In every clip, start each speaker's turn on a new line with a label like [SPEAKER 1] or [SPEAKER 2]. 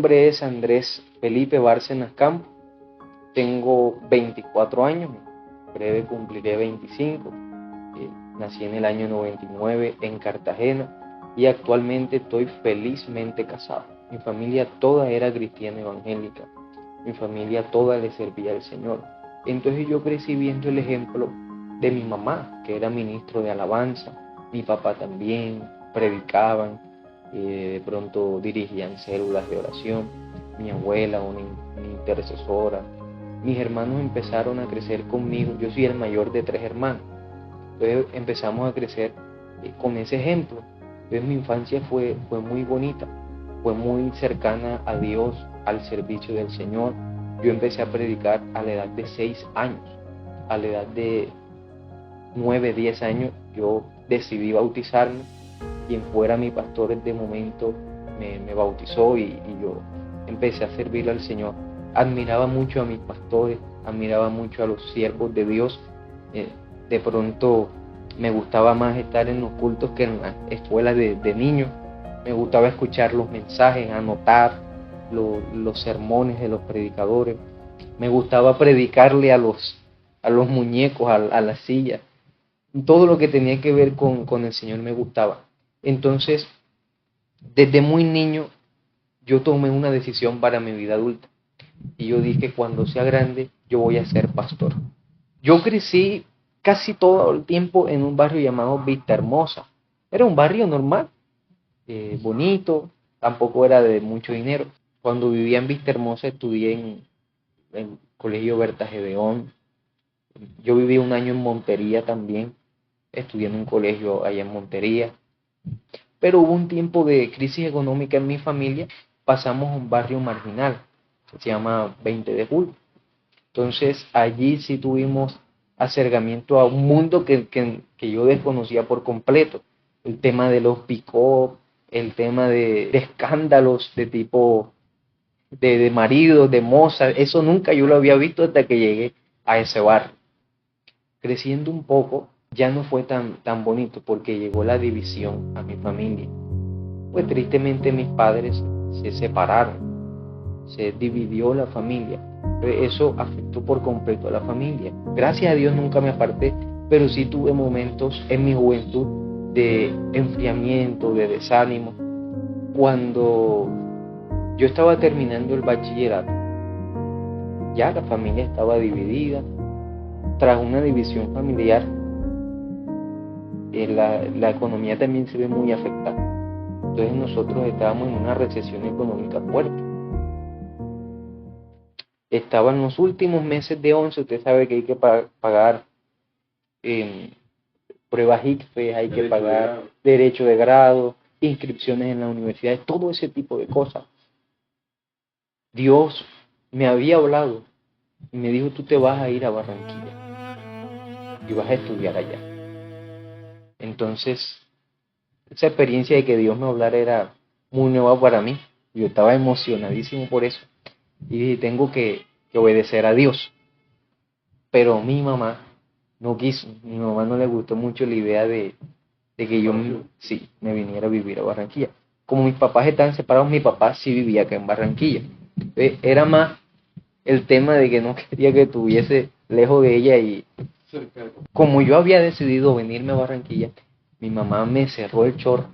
[SPEAKER 1] nombre es Andrés Felipe Bárcenas Campos, tengo 24 años, en breve cumpliré 25, nací en el año 99 en Cartagena y actualmente estoy felizmente casado. Mi familia toda era cristiana evangélica, mi familia toda le servía al Señor. Entonces yo crecí viendo el ejemplo de mi mamá, que era ministro de alabanza, mi papá también, predicaban, de pronto dirigían células de oración, mi abuela, una intercesora. Mis hermanos empezaron a crecer conmigo, yo soy el mayor de 3 hermanos, entonces empezamos a crecer con ese ejemplo. Entonces mi infancia fue muy bonita, fue muy cercana a Dios, al servicio del Señor. Yo empecé a predicar a la edad de 6 años, a la edad de 9, 10 años yo decidí bautizarme. Quien fuera mi pastor de momento me bautizó y yo empecé a servir al Señor. Admiraba mucho a mis pastores, admiraba mucho a los siervos de Dios. De pronto me gustaba más estar en los cultos que en las escuelas de niños. Me gustaba escuchar los mensajes, anotar los sermones de los predicadores. Me gustaba predicarle a los muñecos, a las sillas. Todo lo que tenía que ver con el Señor me gustaba. Entonces, desde muy niño, yo tomé una decisión para mi vida adulta. Y yo dije, cuando sea grande, yo voy a ser pastor. Yo crecí casi todo el tiempo en un barrio llamado Vista Hermosa. Era un barrio normal, bonito, tampoco era de mucho dinero. Cuando vivía en Vista Hermosa estudié en el Colegio Berta Gedeón. Yo viví un año en Montería también, estudié en un colegio allá en Montería. Pero hubo un tiempo de crisis económica en mi familia, pasamos a un barrio marginal, que se llama 20 de julio. Entonces allí sí tuvimos acercamiento a un mundo que yo desconocía por completo. El tema de los pick-up, el tema de escándalos de tipo de maridos, de mozas, eso nunca yo lo había visto hasta que llegué a ese barrio. Creciendo un poco, ya no fue tan bonito porque llegó la división a mi familia. Pues tristemente mis padres se separaron, se dividió la familia. Eso afectó por completo a la familia. Gracias a Dios nunca me aparté, pero sí tuve momentos en mi juventud de enfriamiento, de desánimo. Cuando yo estaba terminando el bachillerato, ya la familia estaba dividida. Tras una división familiar, la economía también se ve muy afectada. Entonces nosotros estábamos en una recesión económica fuerte. Estaban los últimos meses de 11, usted sabe que hay que pagar pruebas ICFES, hay que pagar derecho de grado, inscripciones en las universidades, todo ese tipo de cosas. Dios me había hablado y me dijo, tú te vas a ir a Barranquilla y vas a estudiar allá. Entonces, esa experiencia de que Dios me hablara era muy nueva para mí. Yo estaba emocionadísimo por eso. Y dije, tengo que obedecer a Dios. Pero mi mamá no quiso. Mi mamá no le gustó mucho la idea de que yo me viniera a vivir a Barranquilla. Como mis papás estaban separados, mi papá sí vivía acá en Barranquilla. Era más el tema de que no quería que estuviese lejos de ella y como yo había decidido venirme a Barranquilla, mi mamá me cerró el chorro.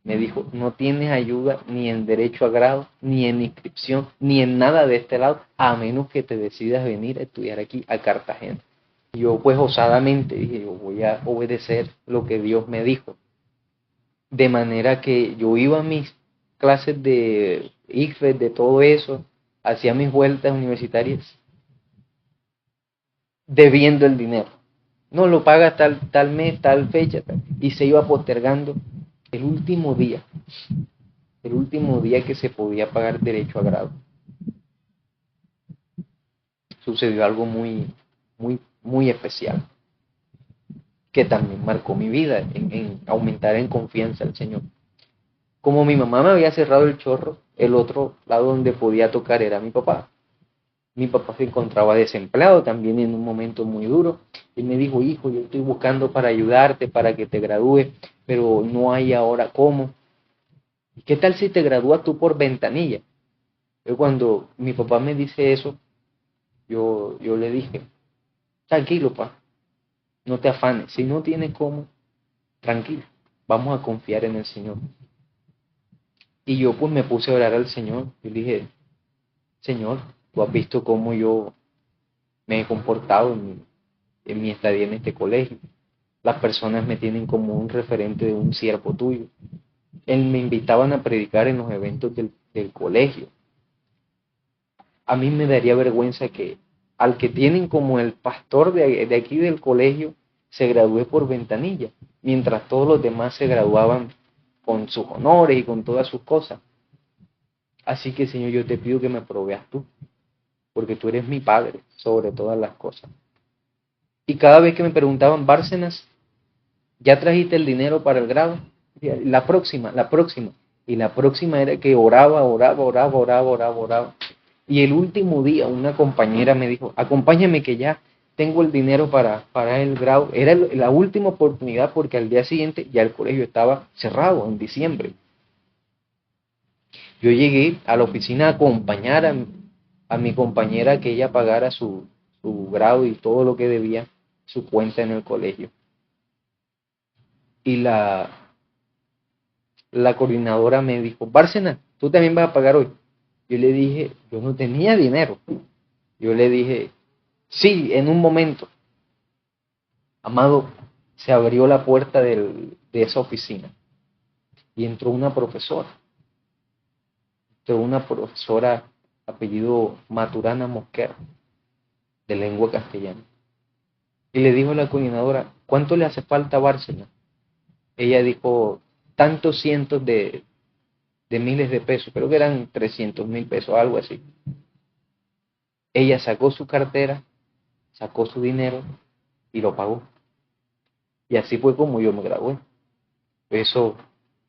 [SPEAKER 1] Me dijo, no tienes ayuda ni en derecho a grado, ni en inscripción, ni en nada de este lado, a menos que te decidas venir a estudiar aquí a Cartagena. Y yo pues osadamente dije, yo voy a obedecer lo que Dios me dijo. De manera que yo iba a mis clases de ICFES, de todo eso, hacía mis vueltas universitarias, debiendo el dinero. No lo paga tal mes, tal fecha, y se iba postergando. El último día que se podía pagar derecho a grado, sucedió algo muy especial, que también marcó mi vida, en aumentar en confianza al Señor. Como mi mamá me había cerrado el chorro, el otro lado donde podía tocar era mi papá. Mi papá se encontraba desempleado también en un momento muy duro. Y me dijo, hijo, yo estoy buscando para ayudarte, para que te gradúes, pero no hay ahora cómo. ¿Qué tal si te gradúas tú por ventanilla? Pero cuando mi papá me dice eso, yo le dije, tranquilo, pa, no te afanes, si no tienes cómo, tranquilo, vamos a confiar en el Señor. Y yo pues me puse a orar al Señor, y le dije, Señor, tú has visto cómo yo me he comportado en mi estadía en este colegio. Las personas me tienen como un referente de un siervo tuyo. Él me invitaban a predicar en los eventos del colegio. A mí me daría vergüenza que al que tienen como el pastor de aquí del colegio se gradúe por ventanilla, mientras todos los demás se graduaban con sus honores y con todas sus cosas. Así que, Señor, yo te pido que me proveas tú, porque tú eres mi Padre sobre todas las cosas. Y cada vez que me preguntaban, Bárcenas, ¿ya trajiste el dinero para el grado? La próxima, la próxima. Y la próxima era que oraba. Y el último día una compañera me dijo, acompáñame que ya tengo el dinero para el grado. Era la última oportunidad porque al día siguiente ya el colegio estaba cerrado en diciembre. Yo llegué a la oficina a acompañar a mi compañera que ella pagara su grado y todo lo que debía, su cuenta en el colegio. Y la coordinadora me dijo, Bárcena, tú también vas a pagar hoy. Yo le dije, yo no tenía dinero. Yo le dije, sí, en un momento. Amado, se abrió la puerta de esa oficina y entró una profesora apellido Maturana Mosquera, de lengua castellana. Y le dijo a la coordinadora, ¿cuánto le hace falta a Bárcena? Ella dijo, tantos cientos de miles de pesos, creo que eran 300,000 pesos, algo así. Ella sacó su cartera, sacó su dinero y lo pagó. Y así fue como yo me gradué. Eso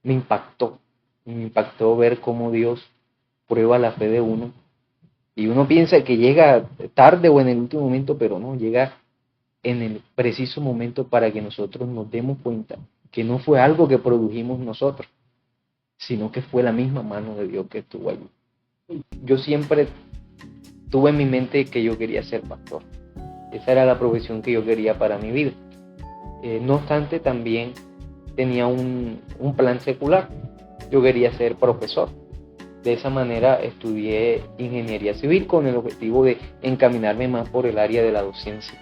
[SPEAKER 1] me impactó ver cómo Dios prueba la fe de uno. Y uno piensa que llega tarde o en el último momento, pero no, llega en el preciso momento para que nosotros nos demos cuenta que no fue algo que produjimos nosotros, sino que fue la misma mano de Dios que estuvo allí. Yo siempre tuve en mi mente que yo quería ser pastor. Esa era la profesión que yo quería para mi vida. No obstante, también tenía un plan secular. Yo quería ser profesor. De esa manera estudié ingeniería civil con el objetivo de encaminarme más por el área de la docencia.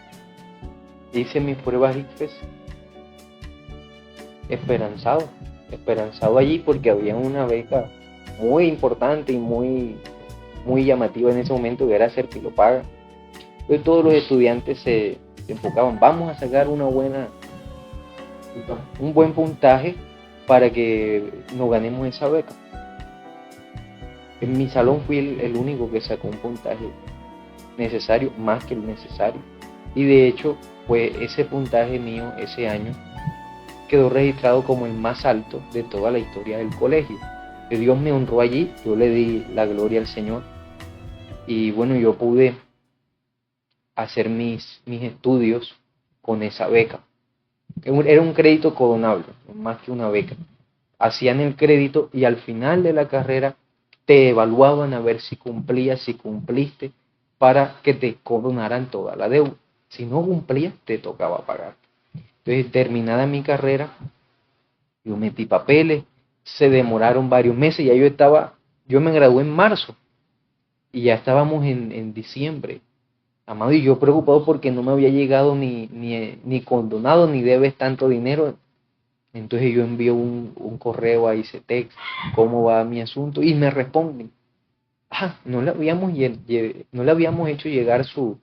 [SPEAKER 1] Hice mis pruebas ICFES esperanzado allí porque había una beca muy importante y muy llamativa en ese momento que era Serpilopaga. Entonces todos los estudiantes se enfocaban, vamos a sacar un buen puntaje para que nos ganemos esa beca. En mi salón fui el único que sacó un puntaje necesario, más que el necesario. Y de hecho, pues ese puntaje mío ese año quedó registrado como el más alto de toda la historia del colegio. Que Dios me honró allí, yo le di la gloria al Señor. Y bueno, yo pude hacer mis estudios con esa beca. Era un crédito coronable, más que una beca. Hacían el crédito y al final de la carrera te evaluaban a ver si cumplías, si cumpliste, para que te coronaran toda la deuda. Si no cumplías, te tocaba pagar. Entonces, terminada mi carrera, yo metí papeles, se demoraron varios meses, yo me gradué en marzo y ya estábamos en diciembre. Amado, y yo preocupado porque no me había llegado ni condonado ni debes tanto dinero. Entonces yo envío un correo a ICETEX, cómo va mi asunto, y me responden, no le habíamos hecho llegar su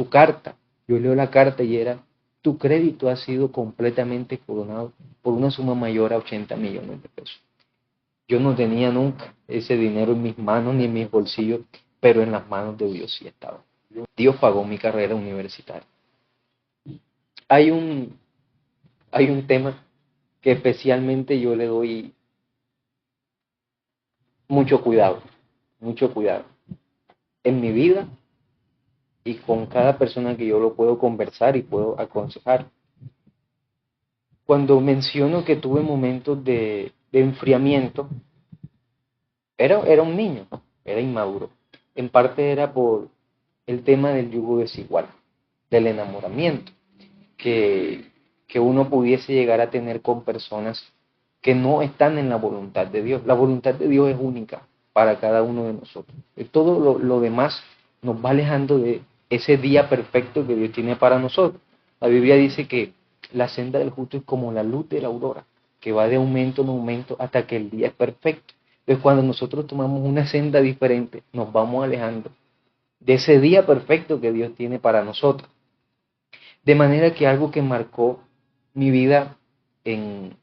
[SPEAKER 1] carta. Yo leo la carta y era, tu crédito ha sido completamente coronado por una suma mayor a 80 millones de pesos. Yo no tenía nunca ese dinero en mis manos ni en mis bolsillos, pero en las manos de Dios sí estaba. Dios pagó mi carrera universitaria. Hay un, hay un tema que especialmente yo le doy mucho cuidado en mi vida y con cada persona que yo lo puedo conversar y puedo aconsejar. Cuando menciono que tuve momentos de enfriamiento, era un niño, era inmaduro. En parte era por el tema del yugo desigual, del enamoramiento, que, que uno pudiese llegar a tener con personas que no están en la voluntad de Dios. La voluntad de Dios es única para cada uno de nosotros. Todo lo demás nos va alejando de ese día perfecto que Dios tiene para nosotros. La Biblia dice que la senda del justo es como la luz de la aurora, que va de aumento en aumento hasta que el día es perfecto. Entonces, cuando nosotros tomamos una senda diferente, nos vamos alejando de ese día perfecto que Dios tiene para nosotros. De manera que algo que marcó mi vida en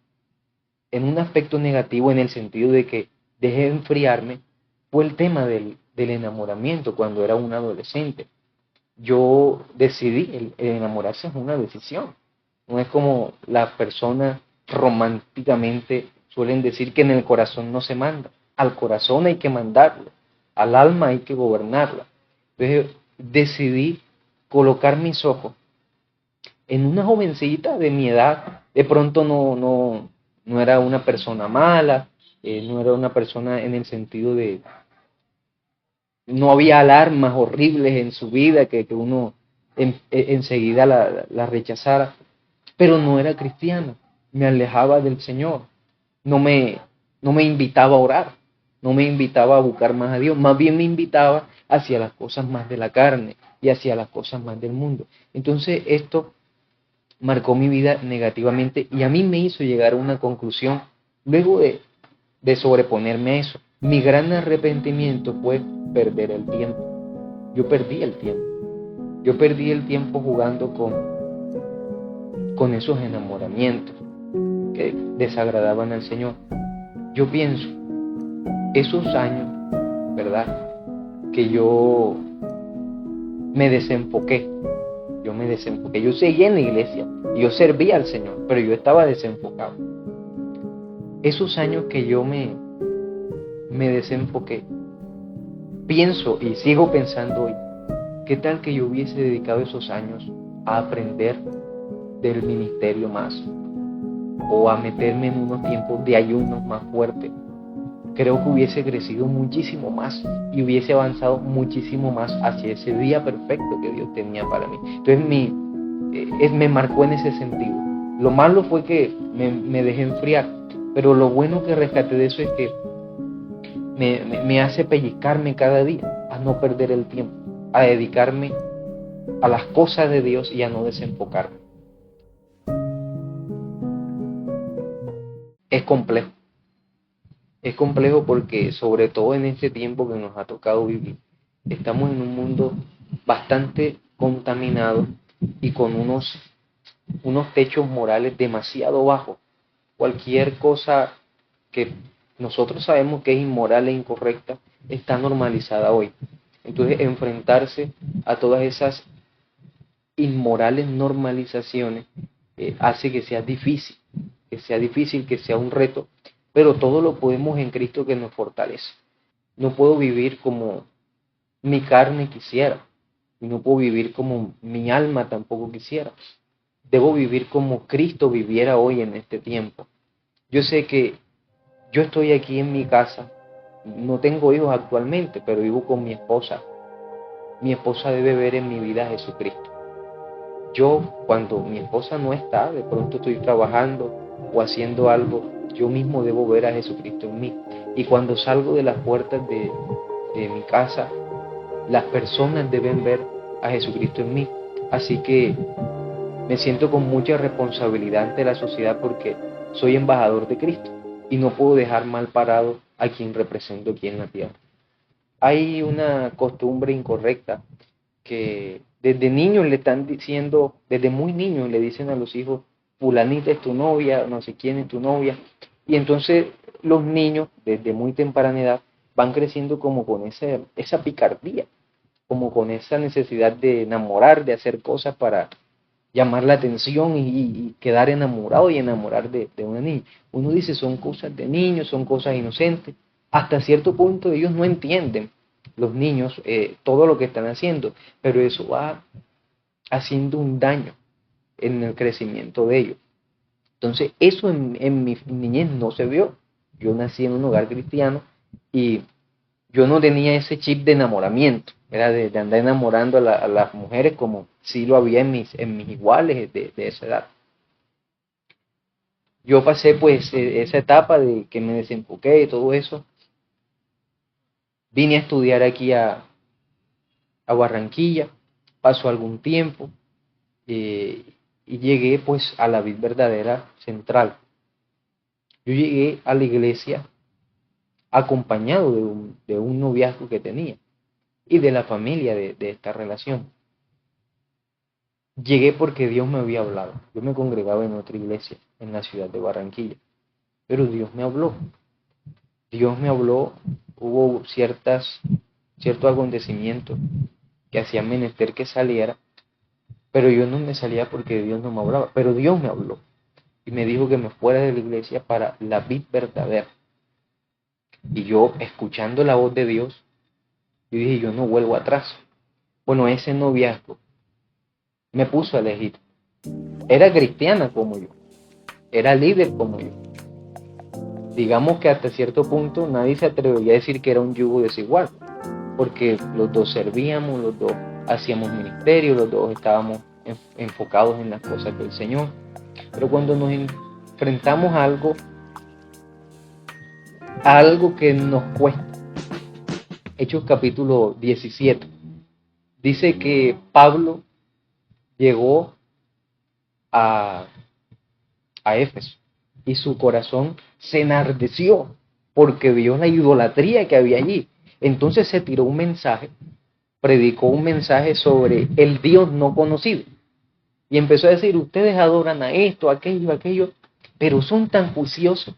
[SPEAKER 1] un aspecto negativo, en el sentido de que dejé de enfriarme, fue el tema del enamoramiento cuando era un adolescente. Yo decidí, el enamorarse es una decisión. No es como las personas románticamente suelen decir que en el corazón no se manda. Al corazón hay que mandarlo, al alma hay que gobernarla. Entonces decidí colocar mis ojos en una jovencita de mi edad. De pronto no era una persona mala, no era una persona en el sentido de, no había alarmas horribles en su vida que uno enseguida la rechazara, pero no era cristiana, me alejaba del Señor, no me, no me invitaba a orar, no me invitaba a buscar más a Dios, más bien me invitaba hacia las cosas más de la carne y hacia las cosas más del mundo. Entonces esto marcó mi vida negativamente y a mí me hizo llegar a una conclusión luego de sobreponerme a eso. Mi gran arrepentimiento fue perder el tiempo. Yo perdí el tiempo. Yo perdí el tiempo jugando con esos enamoramientos que desagradaban al Señor. Yo pienso, esos años, ¿verdad? Que yo me desenfoqué. Yo seguía en la iglesia y yo servía al Señor, pero yo estaba desenfocado. Esos años que yo me desenfoqué, pienso y sigo pensando hoy, ¿qué tal que yo hubiese dedicado esos años a aprender del ministerio más? O a meterme en unos tiempos de ayunos más fuertes. Creo que hubiese crecido muchísimo más y hubiese avanzado muchísimo más hacia ese día perfecto que Dios tenía para mí. Entonces me marcó en ese sentido. Lo malo fue que me dejé enfriar, pero lo bueno que rescaté de eso es que me hace pellizcarme cada día a no perder el tiempo, a dedicarme a las cosas de Dios y a no desenfocarme. Es complejo. Es complejo porque, sobre todo en este tiempo que nos ha tocado vivir, estamos en un mundo bastante contaminado y con unos techos morales demasiado bajos. Cualquier cosa que nosotros sabemos que es inmoral e incorrecta está normalizada hoy. Entonces, enfrentarse a todas esas inmorales normalizaciones hace que sea difícil, que sea un reto, pero todo lo podemos en Cristo que nos fortalece. No puedo vivir como mi carne quisiera, y no puedo vivir como mi alma tampoco quisiera. Debo vivir como Cristo viviera hoy en este tiempo. Yo sé que yo estoy aquí en mi casa, no tengo hijos actualmente, pero vivo con mi esposa. Mi esposa debe ver en mi vida a Jesucristo. Yo, cuando mi esposa no está, de pronto estoy trabajando o haciendo algo, yo mismo debo ver a Jesucristo en mí. Y cuando salgo de las puertas de mi casa, las personas deben ver a Jesucristo en mí. Así que me siento con mucha responsabilidad ante la sociedad porque soy embajador de Cristo y no puedo dejar mal parado a quien represento aquí en la tierra. Hay una costumbre incorrecta que desde niños le están diciendo, desde muy niños le dicen a los hijos, fulanita es tu novia, no sé quién es tu novia, y entonces los niños desde muy temprana edad van creciendo como con esa picardía, como con esa necesidad de enamorar, de hacer cosas para llamar la atención y quedar enamorado y enamorar de una niña. Uno dice, son cosas de niños, son cosas inocentes, hasta cierto punto ellos no entienden, los niños, todo lo que están haciendo, pero eso va haciendo un daño en el crecimiento de ellos. Entonces, eso en mi niñez no se vio. Yo nací en un hogar cristiano y yo no tenía ese chip de enamoramiento, era de andar enamorando a las mujeres como sí lo había en mis iguales de esa edad. Yo pasé pues esa etapa de que me desenfoqué y todo eso. Vine a estudiar aquí a Barranquilla, pasó algún tiempo y llegué pues a la vid verdadera central. Yo llegué a la iglesia acompañado de un noviazgo que tenía y de la familia de esta relación. Llegué porque Dios me había hablado. Yo me congregaba en otra iglesia en la ciudad de Barranquilla, pero Dios me habló. Dios me habló, hubo ciertos acontecimientos que hacían menester que saliera, pero yo no me salía porque Dios no me hablaba, pero Dios me habló y me dijo que me fuera de la iglesia para la vid verdadera. Y yo, escuchando la voz de Dios, yo dije, yo no vuelvo atrás. Bueno, ese noviazgo me puso a elegir. Era cristiana como yo, era líder como yo. Digamos que hasta cierto punto nadie se atrevería a decir que era un yugo desigual, porque los dos servíamos, los dos hacíamos ministerio, los dos estábamos enfocados en las cosas del Señor. Pero cuando nos enfrentamos a algo que nos cuesta, Hechos capítulo 17, dice que Pablo llegó a Éfeso y su corazón se enardeció porque vio la idolatría que había allí. Entonces se tiró un mensaje, predicó un mensaje sobre el Dios no conocido. Y empezó a decir, ustedes adoran a esto, aquello, pero son tan juiciosos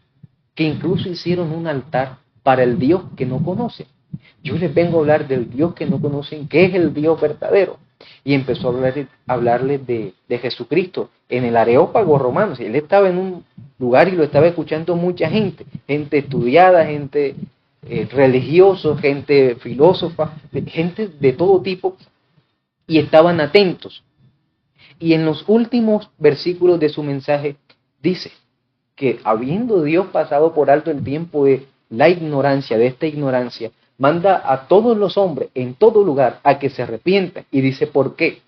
[SPEAKER 1] que incluso hicieron un altar para el Dios que no conocen. Yo les vengo a hablar del Dios que no conocen, que es el Dios verdadero. Y empezó a hablarles de Jesucristo en el Areópago romano. Él estaba en un lugar y lo estaba escuchando mucha gente estudiada, gente religiosa, gente filósofa, gente de todo tipo, y estaban atentos. Y en los últimos versículos de su mensaje dice que habiendo Dios pasado por alto el tiempo de la ignorancia, de esta ignorancia, manda a todos los hombres en todo lugar a que se arrepientan. Y dice, ¿por qué?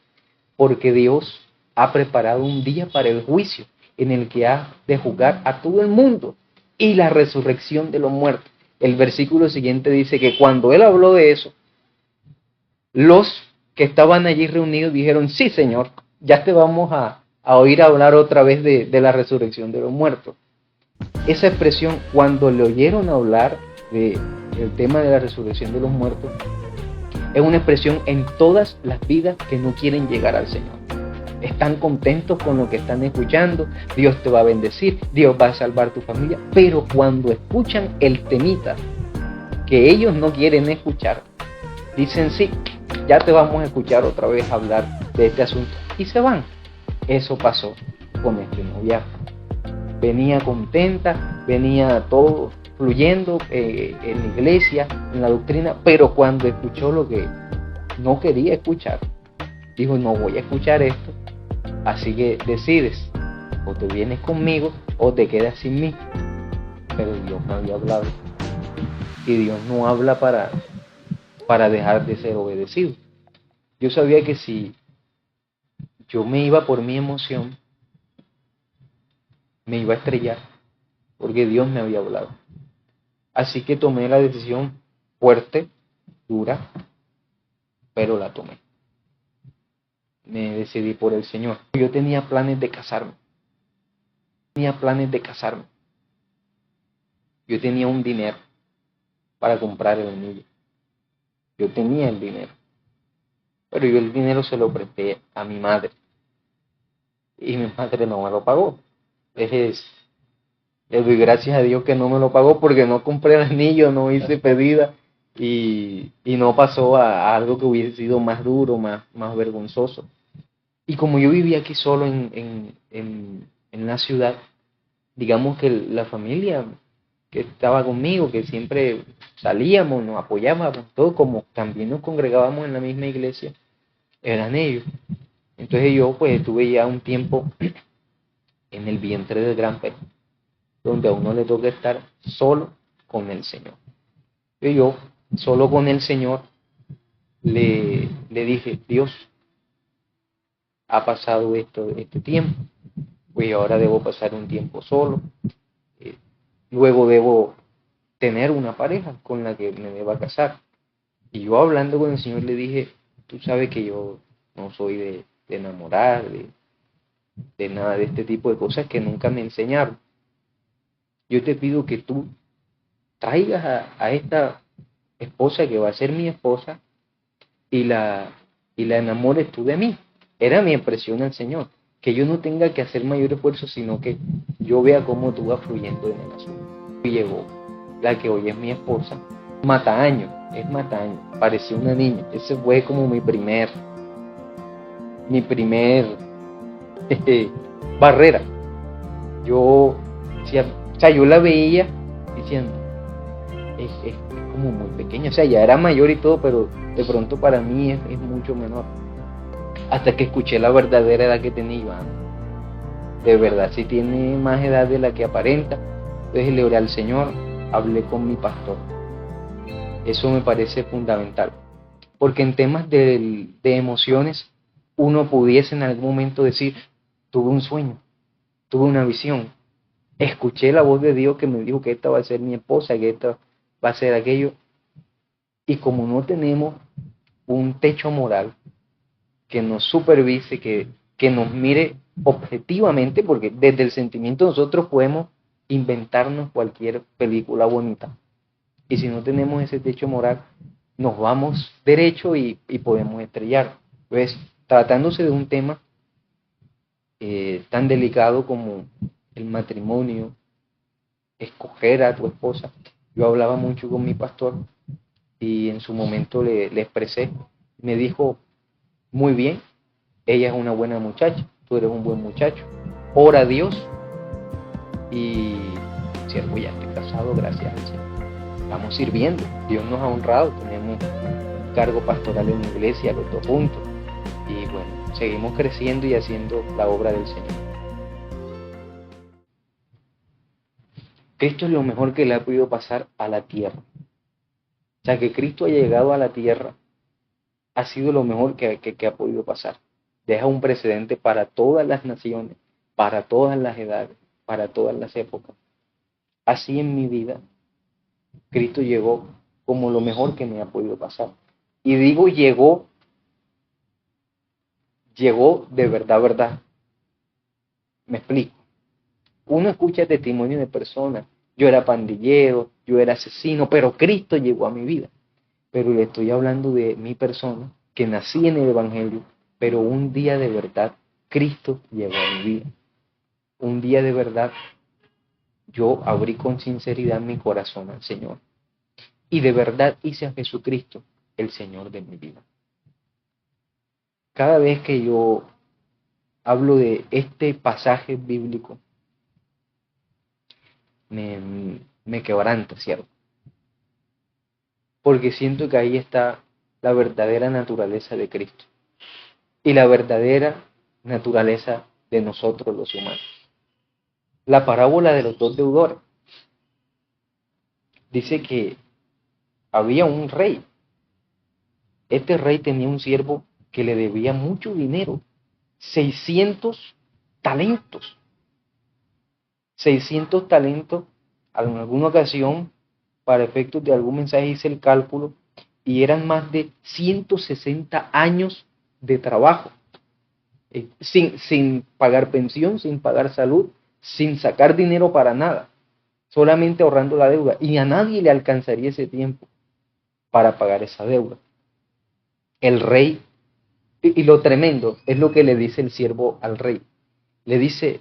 [SPEAKER 1] Porque Dios ha preparado un día para el juicio en el que ha de juzgar a todo el mundo y la resurrección de los muertos. El versículo siguiente dice que cuando él habló de eso, los que estaban allí reunidos dijeron, sí, Señor, ya te vamos a oír hablar otra vez de la resurrección de los muertos. Esa expresión, cuando le oyeron hablar del tema de la resurrección de los muertos, es una expresión en todas las vidas que no quieren llegar al Señor. Están contentos con lo que están escuchando, Dios te va a bendecir, Dios va a salvar tu familia, pero cuando escuchan el temita que ellos no quieren escuchar, dicen sí, ya te vamos a escuchar otra vez hablar de este asunto, y se van. Eso pasó con este noviazgo. Venía contenta, venía todo fluyendo en la iglesia, en la doctrina, pero cuando escuchó lo que no quería escuchar, dijo, no voy a escuchar esto, así que decides, o te vienes conmigo o te quedas sin mí. Pero Dios me había hablado, y Dios no habla para dejar de ser obedecido. Yo sabía que si yo me iba por mi emoción, me iba a estrellar, porque Dios me había hablado. Así que tomé la decisión fuerte, dura, pero la tomé. Me decidí por el Señor. Yo tenía planes de casarme. Yo tenía un dinero para comprar el anillo. Yo tenía el dinero. Pero yo el dinero se lo presté a mi madre. Y mi madre no me lo pagó. Le doy gracias a Dios que no me lo pagó porque no compré el anillo, no hice pedida y no pasó a algo que hubiese sido más duro, más vergonzoso. Y como yo vivía aquí solo en la ciudad, digamos que la familia que estaba conmigo, que siempre salíamos, nos apoyábamos, todo como también nos congregábamos en la misma iglesia, eran ellos. Entonces yo pues estuve ya un tiempo en el vientre del gran pez, donde a uno le toca estar solo con el Señor. Y yo solo con el Señor, le dije, Dios, ha pasado este tiempo, pues ahora debo pasar un tiempo solo, eh, luego debo tener una pareja con la que me deba casar. Y yo hablando con el Señor le dije, tú sabes que yo no soy de enamorar, de nada de este tipo de cosas que nunca me enseñaron. Yo te pido que tú traigas a esta esposa que va a ser mi esposa y la enamores tú de mí. Era mi expresión al Señor, que yo no tenga que hacer mayor esfuerzo, sino que yo vea cómo tú vas fluyendo en el asunto. Y llegó la que hoy es mi esposa, Mataño, es Mataño, parecía una niña. Ese fue como mi primer barrera. Yo decía, o sea, yo la veía diciendo, es como muy pequeña, o sea, ya era mayor y todo, pero de pronto para mí es mucho menor. Hasta que escuché la verdadera edad que tenía Iván. De verdad, si tiene más edad de la que aparenta. Entonces le oré al Señor, hablé con mi pastor. Eso me parece fundamental. Porque en temas de emociones, uno pudiese en algún momento decir, tuve un sueño, tuve una visión, escuché la voz de Dios que me dijo que esta va a ser mi esposa, que esta va a ser aquello. Y como no tenemos un techo moral que nos supervise, que nos mire objetivamente, porque desde el sentimiento nosotros podemos inventarnos cualquier película bonita. Y si no tenemos ese techo moral, nos vamos derecho y podemos estrellar. Entonces, tratándose de un tema tan delicado como el matrimonio, escoger a tu esposa, yo hablaba mucho con mi pastor y en su momento le expresé, me dijo, muy bien, ella es una buena muchacha, tú eres un buen muchacho, ora a Dios y siervo, ya estoy casado, gracias al Señor. Estamos sirviendo, Dios nos ha honrado, tenemos un cargo pastoral en la iglesia, los dos juntos, y bueno, seguimos creciendo y haciendo la obra del Señor. Cristo es lo mejor que le ha podido pasar a la tierra. O sea, que Cristo ha llegado a la tierra ha sido lo mejor que ha podido pasar. Deja un precedente para todas las naciones, para todas las edades, para todas las épocas. Así en mi vida, Cristo llegó como lo mejor que me ha podido pasar. Y digo llegó de verdad, verdad. Me explico. Uno escucha testimonio de personas. Yo era pandillero, yo era asesino, pero Cristo llegó a mi vida. Pero le estoy hablando de mi persona, que nací en el Evangelio, pero un día de verdad Cristo llegó a mi vida. Un día de verdad yo abrí con sinceridad mi corazón al Señor. Y de verdad hice a Jesucristo el Señor de mi vida. Cada vez que yo hablo de este pasaje bíblico, me quebranta, ¿cierto? Porque siento que ahí está la verdadera naturaleza de Cristo y la verdadera naturaleza de nosotros los humanos. La parábola de los dos deudores dice que había un rey. Este rey tenía un siervo que le debía mucho dinero, 600 talentos. 600 talentos, en alguna ocasión, para efectos de algún mensaje hice el cálculo, y eran más de 160 años de trabajo, sin pagar pensión, sin pagar salud, sin sacar dinero para nada, solamente ahorrando la deuda, y a nadie le alcanzaría ese tiempo para pagar esa deuda. El rey, y lo tremendo es lo que le dice el siervo al rey, le dice,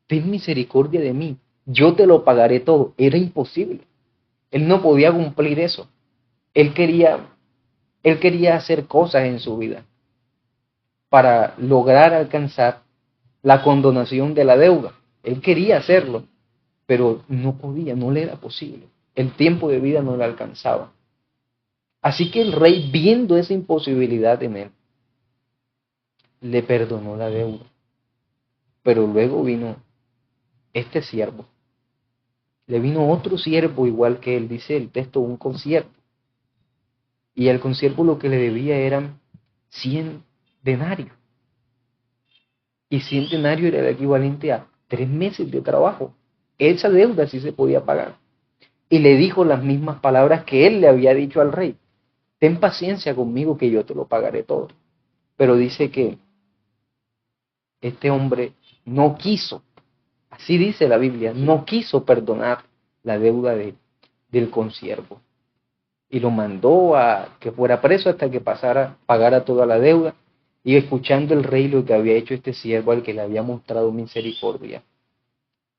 [SPEAKER 1] ten misericordia de mí, yo te lo pagaré todo. Era imposible, él no podía cumplir eso, él quería, él quería hacer cosas en su vida para lograr alcanzar la condonación de la deuda, él quería hacerlo, pero no podía, no le era posible, el tiempo de vida no le alcanzaba. Así que el rey, viendo esa imposibilidad en él, le perdonó la deuda. Pero luego vino este siervo, le vino otro siervo igual que él, dice el texto, un consiervo, Y al consiervo lo que le debía eran 100 denarios. Y 100 denarios era el equivalente a 3 meses de trabajo. Esa deuda sí se podía pagar. Y le dijo las mismas palabras que él le había dicho al rey. Ten paciencia conmigo que yo te lo pagaré todo. Pero dice que este hombre no quiso, así dice la Biblia, no quiso perdonar la deuda del consiervo. Y lo mandó a que fuera preso hasta que pagara toda la deuda. Y escuchando el rey lo que había hecho este siervo al que le había mostrado misericordia,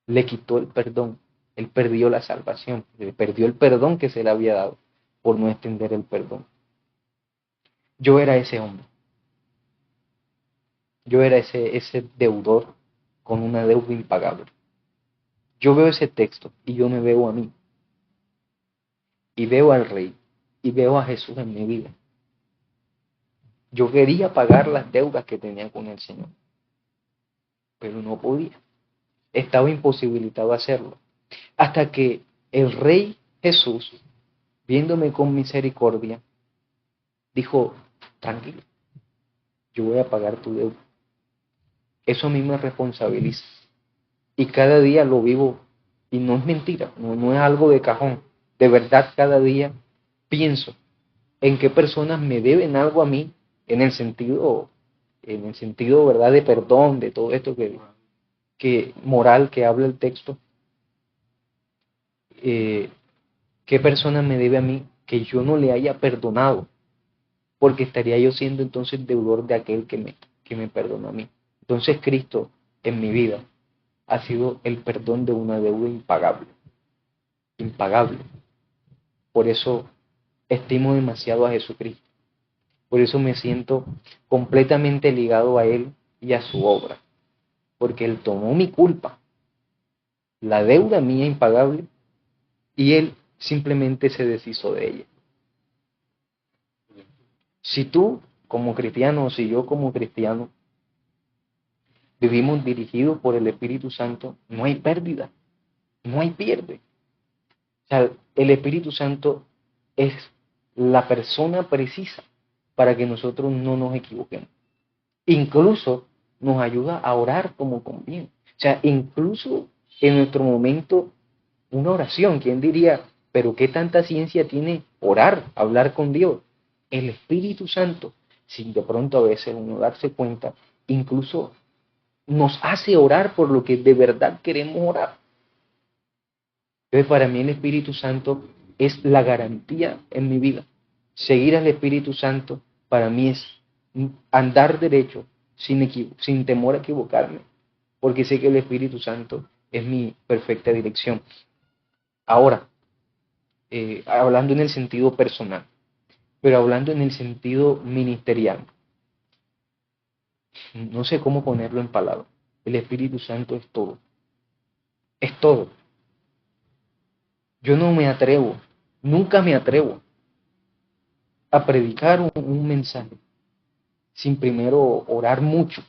[SPEAKER 1] le quitó el perdón. Él perdió la salvación, perdió el perdón que se le había dado por no extender el perdón. Yo era ese hombre. Yo era ese deudor con una deuda impagable. Yo veo ese texto y yo me veo a mí. Y veo al rey. Y veo a Jesús en mi vida. Yo quería pagar las deudas que tenía con el Señor. Pero no podía. Estaba imposibilitado a hacerlo. Hasta que el rey Jesús, viéndome con misericordia, dijo, tranquilo, yo voy a pagar tu deuda. Eso a mí me responsabiliza. Y cada día lo vivo. Y no es mentira, no es algo de cajón. De verdad, cada día pienso en qué personas me deben algo a mí, en el sentido, ¿verdad?, de perdón, de todo esto que moral que habla el texto. ¿Qué persona me debe a mí que yo no le haya perdonado? Porque estaría yo siendo entonces deudor de aquel que me perdonó a mí. Entonces Cristo en mi vida ha sido el perdón de una deuda impagable. Impagable. Por eso estimo demasiado a Jesucristo. Por eso me siento completamente ligado a Él y a su obra. Porque Él tomó mi culpa, la deuda mía impagable, y Él simplemente se deshizo de ella. Si tú como cristiano o si yo como cristiano vivimos dirigidos por el Espíritu Santo, no hay pérdida, no hay pierde. O sea, el Espíritu Santo es la persona precisa para que nosotros no nos equivoquemos. Incluso nos ayuda a orar como conviene. O sea, incluso en nuestro momento, una oración, ¿quién diría, pero qué tanta ciencia tiene orar, hablar con Dios? El Espíritu Santo, sin de pronto a veces uno darse cuenta, incluso nos hace orar por lo que de verdad queremos orar. Entonces, para mí el Espíritu Santo es la garantía en mi vida. Seguir al Espíritu Santo para mí es andar derecho, sin temor a equivocarme, porque sé que el Espíritu Santo es mi perfecta dirección. Ahora, hablando en el sentido personal, pero hablando en el sentido ministerial, no sé cómo ponerlo en palabras. El Espíritu Santo es todo. Es todo. Yo no me atrevo, nunca me atrevo a predicar un mensaje sin primero orar mucho.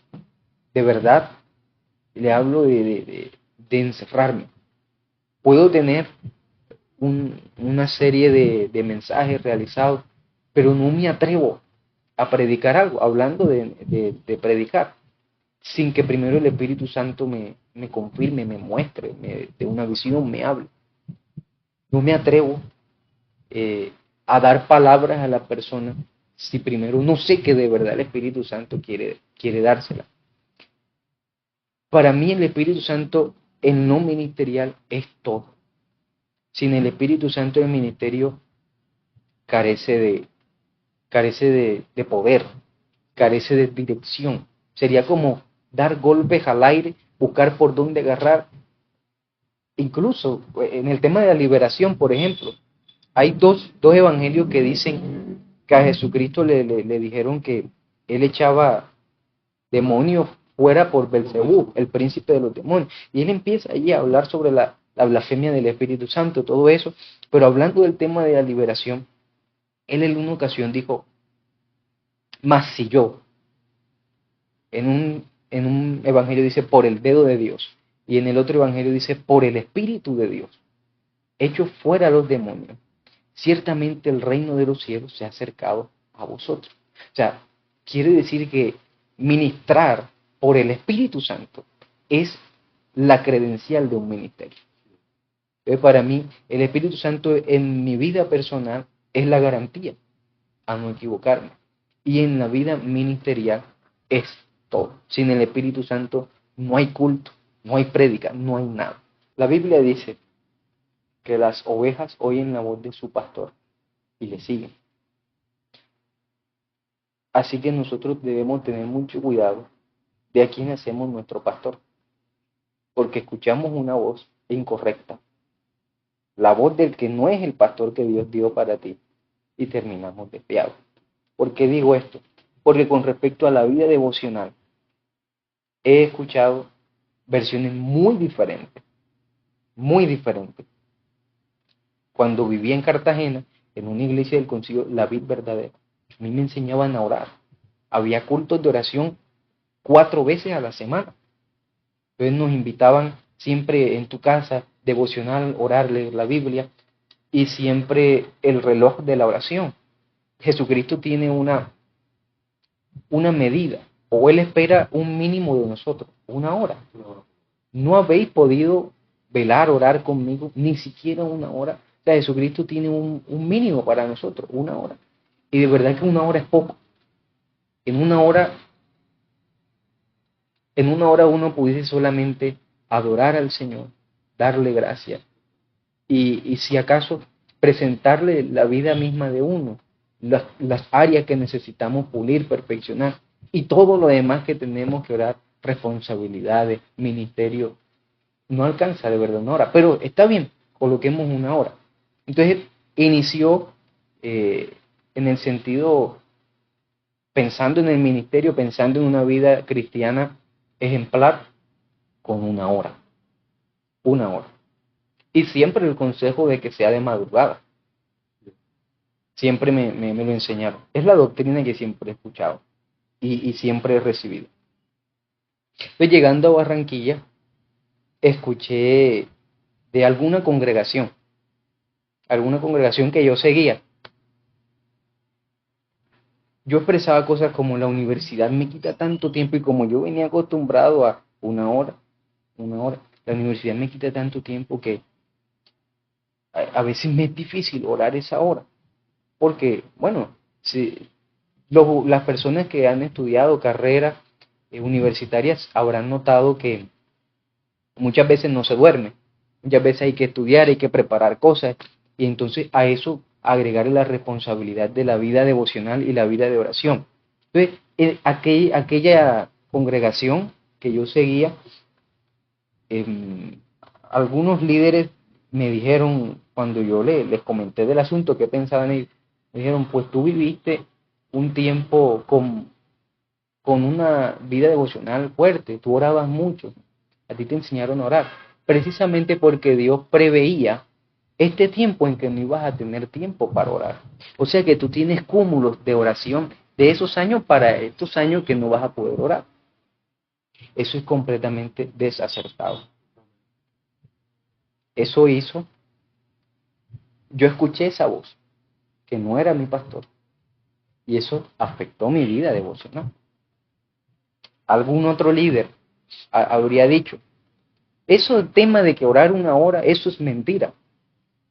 [SPEAKER 1] De verdad, le hablo de encerrarme. Puedo tener una serie de mensajes realizados, pero no me atrevo a predicar algo, hablando de predicar, sin que primero el Espíritu Santo me confirme, me muestre, de una visión, me hable. No me atrevo a dar palabras a la persona si primero no sé que de verdad el Espíritu Santo quiere dársela. Para mí el Espíritu Santo en no ministerial es todo. Sin el Espíritu Santo el ministerio carece de poder, carece de dirección. Sería como dar golpes al aire, buscar por dónde agarrar. Incluso en el tema de la liberación, por ejemplo, hay dos evangelios que dicen que a Jesucristo le dijeron que él echaba demonios fuera por Belcebú, el príncipe de los demonios. Y él empieza allí a hablar sobre la blasfemia del Espíritu Santo, todo eso. Pero hablando del tema de la liberación, él en una ocasión dijo, mas si yo, en un evangelio dice por el dedo de Dios, y en el otro evangelio dice por el Espíritu de Dios, echo fuera a los demonios, ciertamente el reino de los cielos se ha acercado a vosotros. O sea, quiere decir que ministrar por el Espíritu Santo es la credencial de un ministerio. Entonces, para mí, el Espíritu Santo en mi vida personal es la garantía a no equivocarme. Y en la vida ministerial es todo. Sin el Espíritu Santo no hay culto, no hay prédica, no hay nada. La Biblia dice que las ovejas oyen la voz de su pastor y le siguen. Así que nosotros debemos tener mucho cuidado de a quién hacemos nuestro pastor, porque escuchamos una voz incorrecta, la voz del que no es el pastor que Dios dio para ti, y terminamos desviados. ¿Por qué digo esto? Porque con respecto a la vida devocional, he escuchado versiones muy diferentes, muy diferentes. Cuando vivía en Cartagena, en una iglesia del Concilio La Vid Verdadera, a mí me enseñaban a orar. Había cultos de oración 4 veces a la semana. Entonces nos invitaban siempre en tu casa, devocional, orar, leer la Biblia, y siempre el reloj de la oración. Jesucristo tiene una medida, o Él espera un mínimo de nosotros, 1 hora. No habéis podido velar, orar conmigo, ni siquiera 1 hora. O sea, Jesucristo tiene un mínimo para nosotros, 1 hora. Y de verdad que 1 hora es poco. En una hora uno pudiese solamente adorar al Señor, darle gracias y si acaso presentarle la vida misma de uno, las áreas que necesitamos pulir, perfeccionar y todo lo demás que tenemos que orar, responsabilidades, ministerio, no alcanza de verdad 1 hora, pero está bien, coloquemos 1 hora. Entonces inició en el sentido, pensando en el ministerio, pensando en una vida cristiana ejemplar, con 1 hora. 1 hora. Y siempre el consejo de que sea de madrugada. Siempre me lo enseñaron. Es la doctrina que siempre he escuchado y siempre he recibido. Entonces, llegando a Barranquilla, escuché de alguna congregación que yo seguía. Yo expresaba cosas como la universidad me quita tanto tiempo y como yo venía acostumbrado a 1 hora, la universidad me quita tanto tiempo que a veces me es difícil orar esa hora. Porque, bueno, si las personas que han estudiado carreras universitarias habrán notado que muchas veces no se duerme, muchas veces hay que estudiar, hay que preparar cosas, y entonces a eso agregarle la responsabilidad de la vida devocional y la vida de oración. Entonces, aquella congregación que yo seguía, algunos líderes me dijeron, cuando yo les comenté del asunto, qué pensaban ellos, me dijeron, pues tú viviste un tiempo con una vida devocional fuerte, tú orabas mucho, a ti te enseñaron a orar, precisamente porque Dios preveía este tiempo en que no ibas a tener tiempo para orar. O sea que tú tienes cúmulos de oración de esos años para estos años que no vas a poder orar. Eso es completamente desacertado. Eso hizo, yo escuché esa voz, que no era mi pastor, y eso afectó mi vida devocional. Algún otro líder habría dicho, eso el tema de que orar 1 hora, eso es mentira.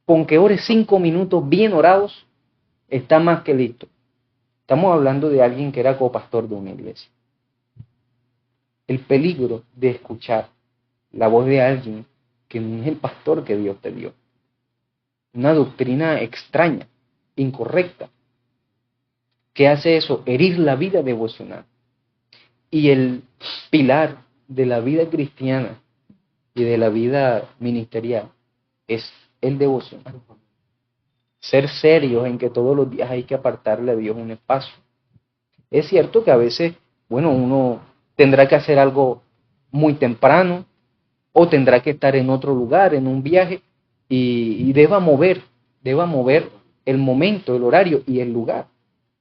[SPEAKER 1] Con que ores 5 minutos bien orados, está más que listo. Estamos hablando de alguien que era copastor de una iglesia. El peligro de escuchar la voz de alguien que no es el pastor que Dios te dio. Una doctrina extraña, incorrecta. ¿Qué hace eso? Herir la vida devocional. Y el pilar de la vida cristiana y de la vida ministerial es el devocional. Ser serios en que todos los días hay que apartarle a Dios un espacio. Es cierto que a veces, bueno, uno tendrá que hacer algo muy temprano o tendrá que estar en otro lugar, en un viaje, y deba mover el momento, el horario y el lugar.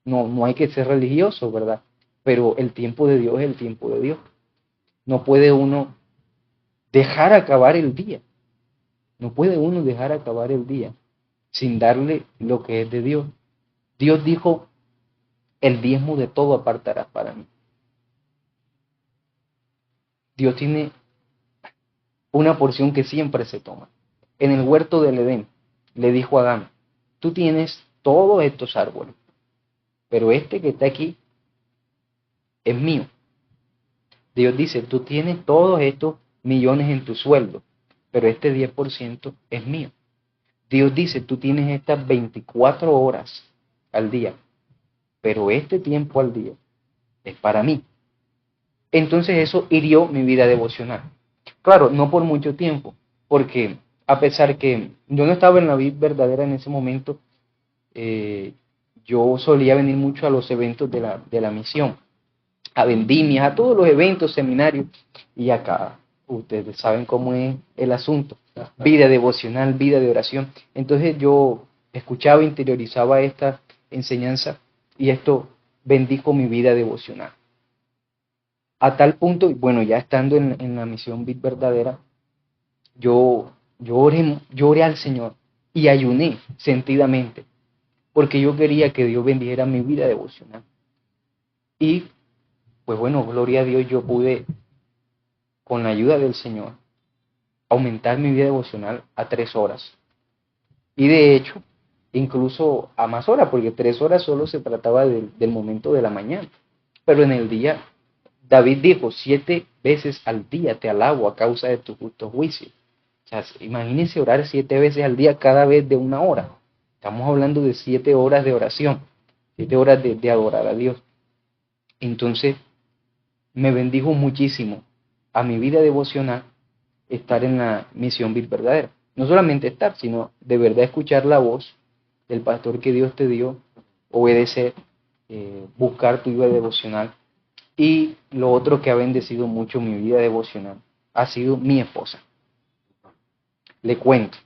[SPEAKER 1] No hay que ser religioso, ¿verdad? Pero el tiempo de Dios es el tiempo de Dios. No puede uno dejar acabar el día. No puede uno dejar acabar el día sin darle lo que es de Dios. Dios dijo, el diezmo de todo apartarás para mí. Dios tiene una porción que siempre se toma. En el huerto del Edén le dijo a Adán, tú tienes todos estos árboles, pero este que está aquí es mío. Dios dice, tú tienes todos estos millones en tu sueldo, pero este 10% es mío. Dios dice, tú tienes estas 24 horas al día, pero este tiempo al día es para mí. Entonces eso hirió mi vida devocional. Claro, no por mucho tiempo, porque a pesar que yo no estaba en la vida verdadera en ese momento, yo solía venir mucho a los eventos de la misión, a vendimias, a todos los eventos, seminarios, y acá ustedes saben cómo es el asunto, vida devocional, vida de oración. Entonces yo escuchaba, interiorizaba esta enseñanza y esto bendijo mi vida devocional. A tal punto, bueno, ya estando en la misión Vid Verdadera, yo oré al Señor y ayuné sentidamente, porque yo quería que Dios bendijera mi vida devocional. Y, pues bueno, gloria a Dios, yo pude, con la ayuda del Señor, aumentar mi vida devocional a 3 horas. Y de hecho, incluso a más horas, porque 3 horas solo se trataba del momento de la mañana. Pero en el día, David dijo, 7 veces al día te alabo a causa de tu justo juicio. O sea, imagínense orar 7 veces al día, cada vez de 1 hora. Estamos hablando de 7 horas de oración, 7 horas de adorar a Dios. Entonces, me bendijo muchísimo a mi vida devocional estar en la misión Vid Verdadera. No solamente estar, sino de verdad escuchar la voz del pastor que Dios te dio, obedecer, buscar tu vida devocional. Y lo otro que ha bendecido mucho mi vida devocional ha sido mi esposa. Le cuento,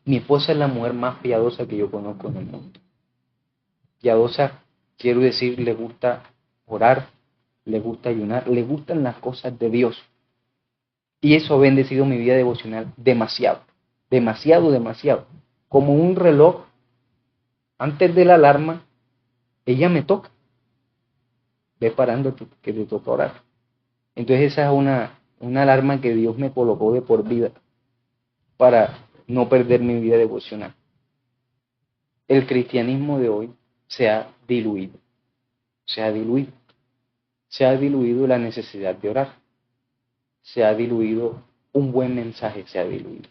[SPEAKER 1] mi esposa es la mujer más piadosa que yo conozco en el mundo. Piadosa, quiero decir, le gusta orar, le gusta ayunar, le gustan las cosas de Dios. Y eso ha bendecido mi vida devocional demasiado, demasiado, demasiado. Como un reloj, antes de la alarma, ella me toca. Ve parando que te toca orar. Entonces esa es una alarma que Dios me colocó de por vida para no perder mi vida devocional. El cristianismo de hoy se ha diluido, se ha diluido. Se ha diluido la necesidad de orar. Se ha diluido un buen mensaje, se ha diluido.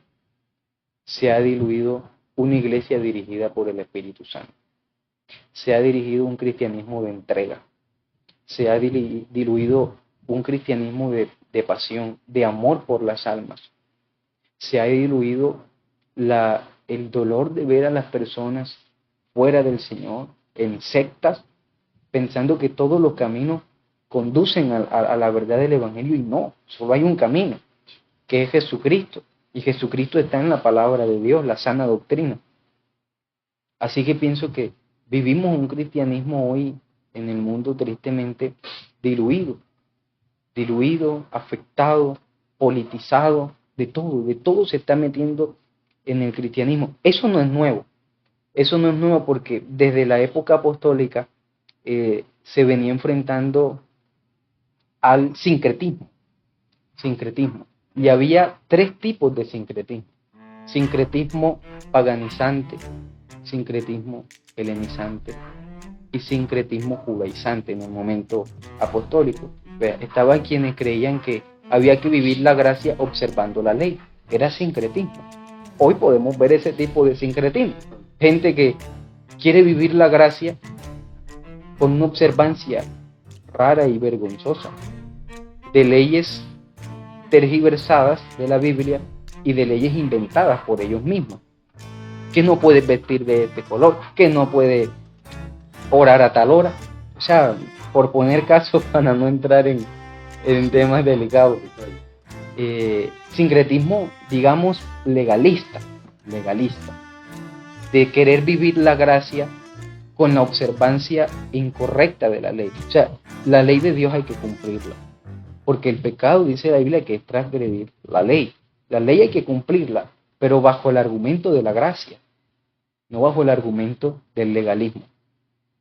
[SPEAKER 1] Se ha diluido una iglesia dirigida por el Espíritu Santo. Se ha dirigido un cristianismo de entrega. Se ha diluido un cristianismo de pasión, de amor por las almas. Se ha diluido el dolor de ver a las personas fuera del Señor, en sectas, pensando que todos los caminos conducen a la verdad del Evangelio, y no, solo hay un camino, que es Jesucristo, y Jesucristo está en la palabra de Dios, la sana doctrina. Así que pienso que vivimos un cristianismo hoy en el mundo tristemente diluido, afectado, politizado, de todo se está metiendo en el cristianismo. Eso no es nuevo porque desde la época apostólica se venía enfrentando al sincretismo. Y había 3 tipos de sincretismo: sincretismo paganizante, sincretismo helenizante y sincretismo judaizante en el momento apostólico. Estaban quienes creían que había que vivir la gracia observando la ley. Era sincretismo. Hoy podemos ver ese tipo de sincretismo. Gente que quiere vivir la gracia con una observancia rara y vergonzosa de leyes tergiversadas de la Biblia y de leyes inventadas por ellos mismos. Que no puedes vestir de este color, que no puedes orar a tal hora. O sea, por poner casos para no entrar en temas delicados. Sincretismo, digamos, legalista, de querer vivir la gracia con la observancia incorrecta de la ley. O sea, la ley de Dios hay que cumplirla, porque el pecado, dice la Biblia, que es transgredir la ley. La ley hay que cumplirla, pero bajo el argumento de la gracia. no bajo el argumento del legalismo.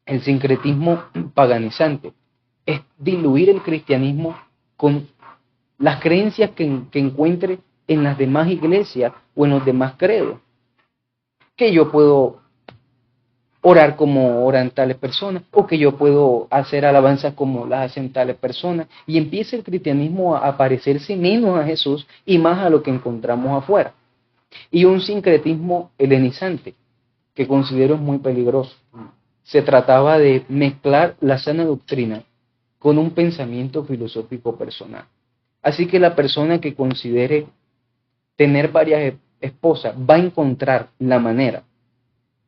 [SPEAKER 1] El sincretismo paganizante es diluir el cristianismo con las creencias que encuentre en las demás iglesias o en los demás credos. Que yo puedo orar como oran tales personas, o que yo puedo hacer alabanzas como las hacen tales personas, y empieza el cristianismo a parecerse menos a Jesús y más a lo que encontramos afuera. Y un sincretismo helenizante, que considero muy peligroso. Se trataba de mezclar la sana doctrina con un pensamiento filosófico personal. Así que la persona que considere tener varias esposas va a encontrar la manera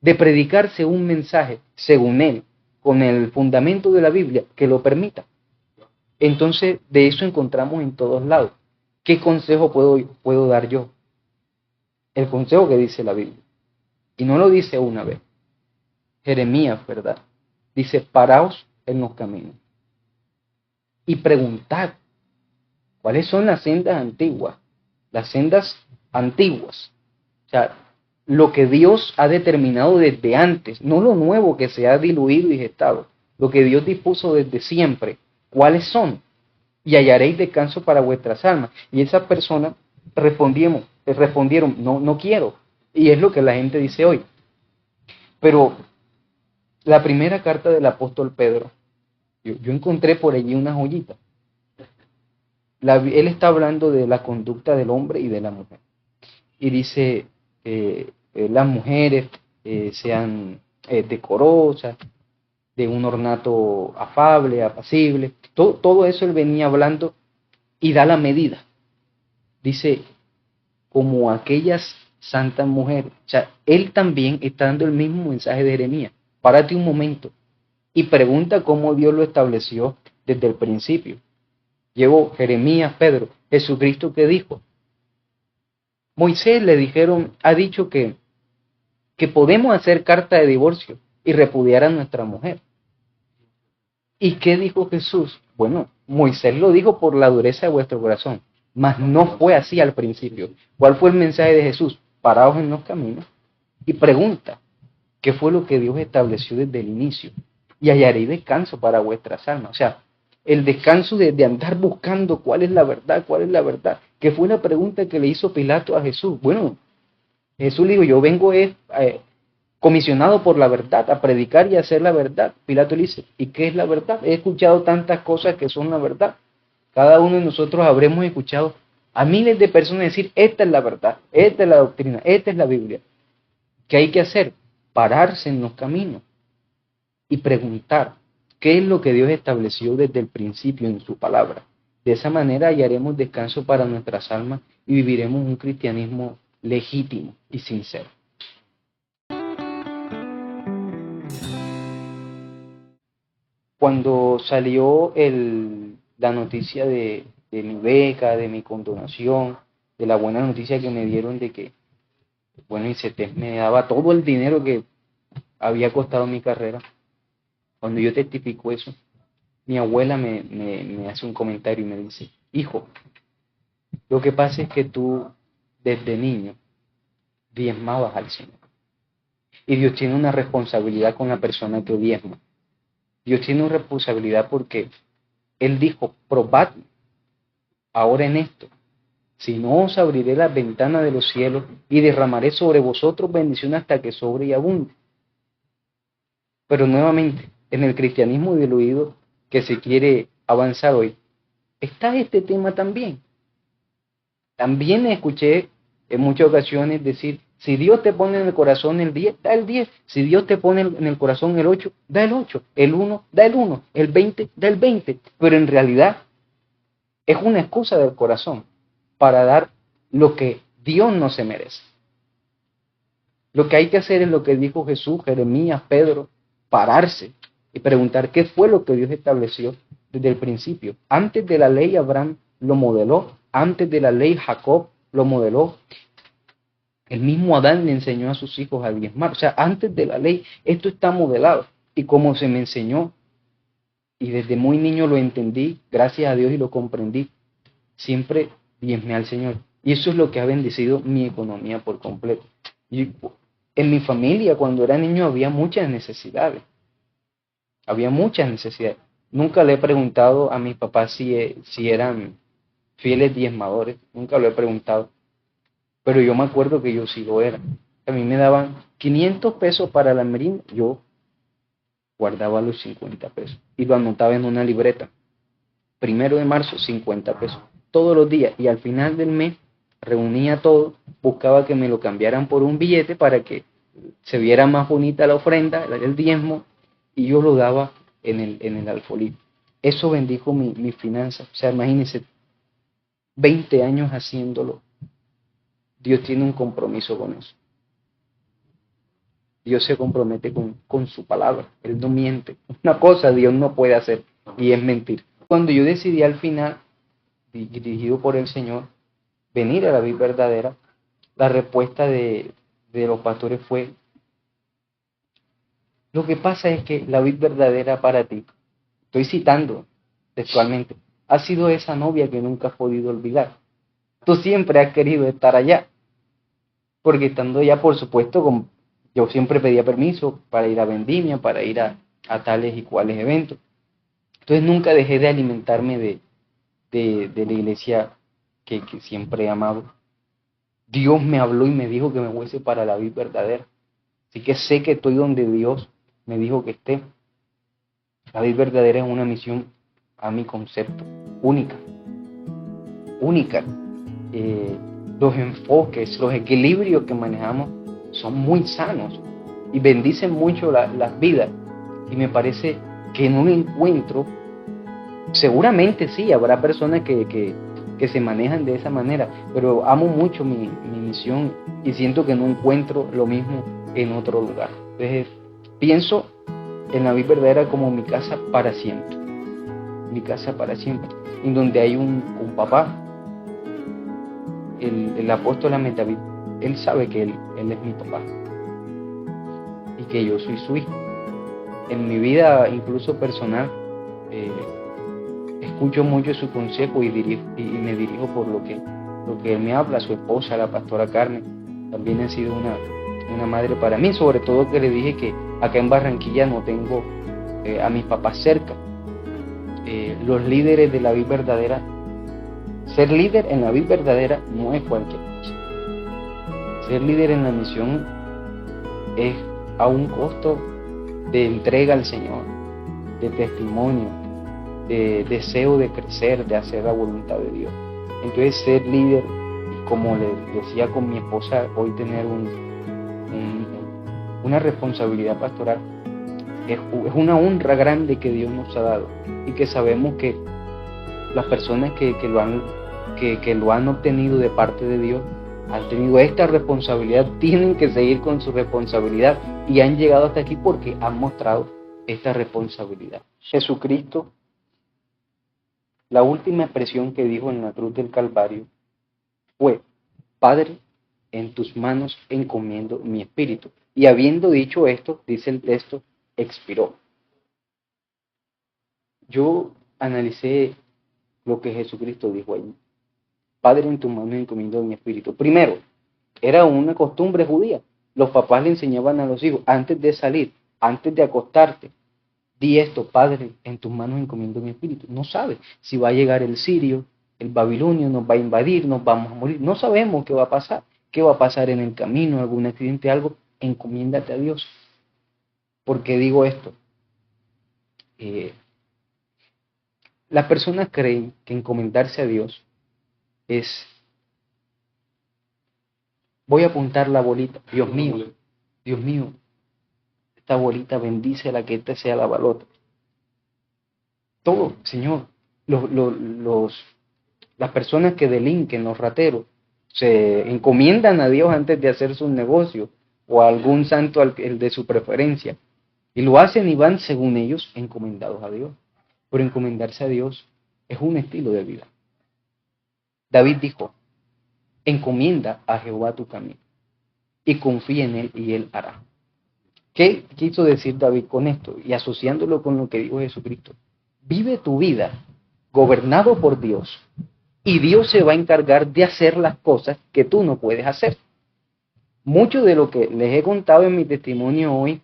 [SPEAKER 1] de predicarse un mensaje, según él, con el fundamento de la Biblia, que lo permita. Entonces, de eso encontramos en todos lados. ¿Qué consejo puedo dar yo? El consejo que dice la Biblia. Y no lo dice una vez. Jeremías, ¿verdad? Dice, paraos en los caminos y preguntad cuáles son las sendas antiguas. Las sendas antiguas. O sea, lo que Dios ha determinado desde antes, no lo nuevo que se ha diluido y gestado, lo que Dios dispuso desde siempre. ¿Cuáles son? Y hallaréis descanso para vuestras almas. Y esas personas respondieron, no quiero. Y es lo que la gente dice hoy. Pero la primera carta del apóstol Pedro, yo encontré por allí una joyita. Él está hablando de la conducta del hombre y de la mujer. Y dice, las mujeres sean decorosas, de un ornato afable, apacible. Todo eso él venía hablando y da la medida. Dice, como aquellas santas mujeres. O sea, él también está dando el mismo mensaje de Jeremías. Párate un momento y pregunta cómo Dios lo estableció desde el principio. Llegó Jeremías, Pedro, Jesucristo que dijo. Moisés le dijeron, ha dicho que podemos hacer carta de divorcio y repudiar a nuestra mujer. ¿Y qué dijo Jesús? Bueno, Moisés lo dijo por la dureza de vuestro corazón, mas no fue así al principio. ¿Cuál fue el mensaje de Jesús? Paraos en los caminos y pregunta, ¿qué fue lo que Dios estableció desde el inicio? Y hallaréis descanso para vuestras almas. O sea, el descanso de andar buscando cuál es la verdad, que fue una pregunta que le hizo Pilato a Jesús. Bueno, Jesús le dijo, yo vengo comisionado por la verdad, a predicar y a hacer la verdad. Pilato le dice, ¿y qué es la verdad? He escuchado tantas cosas que son la verdad. Cada uno de nosotros habremos escuchado a miles de personas decir, esta es la verdad, esta es la doctrina, esta es la Biblia. ¿Qué hay que hacer? Pararse en los caminos y preguntar, ¿qué es lo que Dios estableció desde el principio en su palabra? De esa manera hallaremos descanso para nuestras almas y viviremos un cristianismo legítimo y sincero. Cuando salió la noticia de mi beca, de mi condonación, de la buena noticia que me dieron de que, bueno, ICETEX me daba todo el dinero que había costado mi carrera, cuando yo testifico eso, mi abuela me hace un comentario y me dice, hijo, lo que pasa es que tú desde niño diezmabas al Señor. Y Dios tiene una responsabilidad con la persona que diezma. Dios tiene una responsabilidad porque Él dijo, probadme ahora en esto. Si no, os abriré las ventanas de los cielos y derramaré sobre vosotros bendición hasta que sobre y abunde. Pero nuevamente, en el cristianismo diluido que se quiere avanzar hoy, está este tema también. También escuché en muchas ocasiones decir, si Dios te pone en el corazón el 10, da el 10. Si Dios te pone en el corazón el 8, da el 8. El 1, da el 1. El 20, da el 20. Pero en realidad es una excusa del corazón para dar lo que Dios no se merece. Lo que hay que hacer es lo que dijo Jesús, Jeremías, Pedro, pararse y preguntar qué fue lo que Dios estableció desde el principio. Antes de la ley Abraham lo modeló, antes de la ley Jacob lo modeló. El mismo Adán le enseñó a sus hijos a diezmar. O sea, antes de la ley esto está modelado. Y como se me enseñó, y desde muy niño lo entendí, gracias a Dios y lo comprendí, siempre diezmé al Señor. Y eso es lo que ha bendecido mi economía por completo. Y En mi familia, cuando era niño, había muchas necesidades. Había muchas necesidades. Nunca le he preguntado a mis papás si eran fieles diezmadores. Nunca lo he preguntado. Pero yo me acuerdo que yo sí lo era. A mí me daban 500 pesos para la merienda. Yo guardaba los 50 pesos y lo anotaba en una libreta. 1 de marzo, 50 pesos. Todos los días. Y al final del mes reunía todo, buscaba que me lo cambiaran por un billete para que se viera más bonita la ofrenda, el diezmo, y yo lo daba en el alfolí. Eso bendijo mi finanzas. O sea, imagínense, 20 años haciéndolo. Dios tiene un compromiso con eso. Dios se compromete con su palabra. Él no miente. Una cosa Dios no puede hacer y es mentir. Cuando yo decidí al final, dirigido por el Señor, venir a la vida verdadera, la respuesta de los pastores fue: lo que pasa es que la vida verdadera para ti, estoy citando textualmente, ha sido esa novia que nunca has podido olvidar. Tú siempre has querido estar allá, porque estando allá, por supuesto, yo siempre pedía permiso para ir a vendimia, para ir a tales y cuales eventos. Entonces nunca dejé de alimentarme de la iglesia que siempre he amado. Dios me habló y me dijo que me fuese para la vida verdadera. Así que sé que estoy donde Dios me dijo que esté. La vida verdadera es una misión, a mi concepto, única. Única. Los enfoques, los equilibrios que manejamos son muy sanos y bendicen mucho las vidas. Y me parece que en un encuentro, seguramente sí, habrá personas que se manejan de esa manera, pero amo mucho mi misión y siento que no encuentro lo mismo en otro lugar. Entonces, pienso en la vida verdadera como mi casa para siempre. Mi casa para siempre. En donde hay un papá, el apóstol Ahmed David. Él sabe que él es mi papá y que yo soy su hijo. En mi vida, incluso personal, escucho mucho su consejo y me dirijo por lo que él me habla. Su esposa, la pastora Carmen, también ha sido una madre para mí, sobre todo que le dije que acá en Barranquilla no tengo a mis papás cerca. Los líderes de la vida verdadera, ser líder en la vida verdadera no es cualquier cosa. Ser líder en la misión es a un costo de entrega al Señor, de testimonio, de deseo de crecer, de hacer la voluntad de Dios. Entonces, ser líder, como le decía con mi esposa, hoy tener una responsabilidad pastoral, es una honra grande que Dios nos ha dado y que sabemos que las personas que lo han obtenido de parte de Dios han tenido esta responsabilidad, tienen que seguir con su responsabilidad y han llegado hasta aquí porque han mostrado esta responsabilidad. Jesucristo, la última expresión que dijo en la cruz del Calvario fue: Padre, en tus manos encomiendo mi espíritu. Y habiendo dicho esto, dice el texto, expiró. Yo analicé lo que Jesucristo dijo allí. Padre, en tus manos encomiendo mi espíritu. Primero, era una costumbre judía. Los papás le enseñaban a los hijos, antes de salir, antes de acostarte, di esto: Padre, en tus manos encomiendo mi espíritu. No sabes si va a llegar el sirio, el babilonio, nos va a invadir, nos vamos a morir. No sabemos qué va a pasar. ¿Qué va a pasar en el camino? ¿Algún accidente? Algo. Encomiéndate a Dios. ¿Por qué digo esto? Las personas creen que encomendarse a Dios es: voy a apuntar la bolita. Dios mío, esta bolita bendícela, que esta sea la balota. Todo, Señor. Las personas que delinquen, los rateros, se encomiendan a Dios antes de hacer sus negocios o a algún santo, el de su preferencia. Y lo hacen y van, según ellos, encomendados a Dios. Pero encomendarse a Dios es un estilo de vida. David dijo: encomienda a Jehová tu camino y confía en Él y Él hará. ¿Qué quiso decir David con esto? Y asociándolo con lo que dijo Jesucristo: vive tu vida gobernado por Dios y Dios se va a encargar de hacer las cosas que tú no puedes hacer. mucho de lo que les he contado en mi testimonio hoy